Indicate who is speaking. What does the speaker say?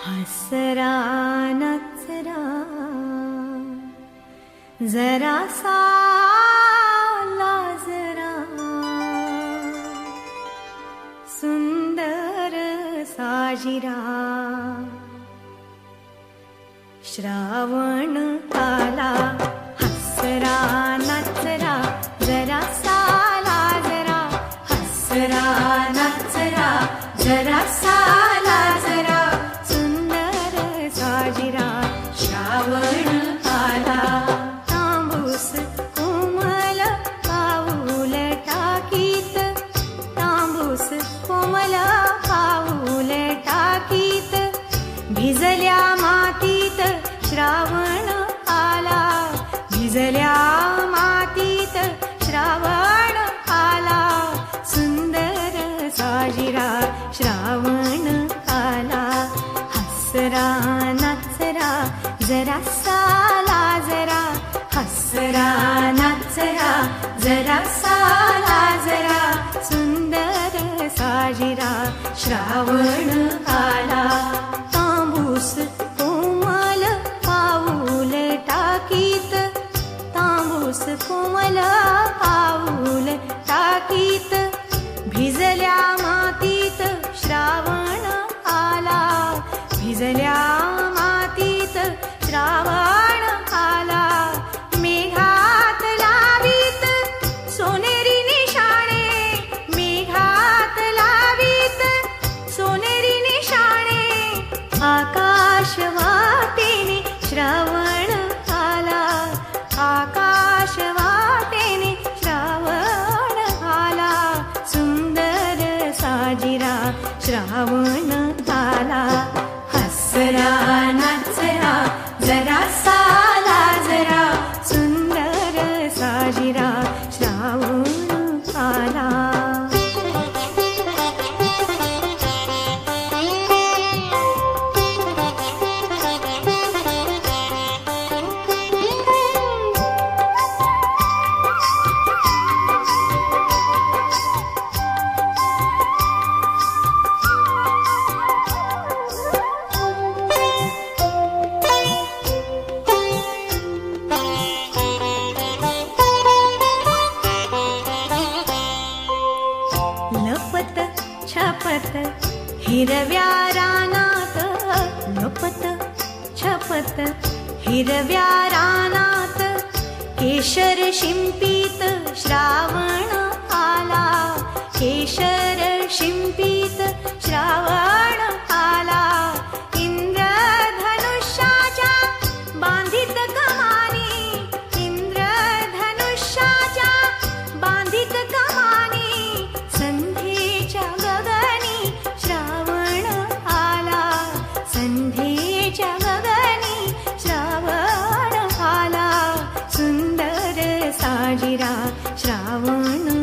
Speaker 1: हसरा नचरा जरासा लाजरा सुंदर साजिरा श्रावण आला हसरा नचरा जरासा लाजरा हसरा नचरा जरासा लाजरा सुंदर साजिरा श्रावण आला तांबूस कोमल पाऊल टाकीत तांबूस कोमल पाऊल टाकीत भिजल्या मातीत श्रावण आला भिजल्या मातीत श्रावण आला सुंदर साजिरा श्रावण आला हसरा नचरा जरासा लाजरा हसरा नचरा जरासा लाजरा सुंदर साजिरा श्रावण आला तांबूस कोमल पाऊल टाकीत तांबूस कोमल पाऊल टाकीत भिजल्या मातीत श्रावण आला भिजल्या मातीत श्रावण आला मेघात लावीत सोनेरी निशाणे मेघात लावीत सोनेरी निशाणे आकाश वाटेने श्रावण आला आकाश वाटेने श्रावण आला सुंदर साजिरा श्रावण आला हसरा नचरा जरासा लाजरा सुंदर साजिरा श्रावण आला लपत छपत हिरव्या रानात लपत छपत हिरव्या रानात केशर शिंपीत श्रावण आला केशर शिंपीत श्रावण आला इंद्रधनुष्याच्या बांधित कमानी इंद्रधनुष्याच्या बांधित कमानी संध्येच्या गगनी श्रावण आला संध्येच्या गगनी श्रावण आला सुंदर साजिरा श्रावण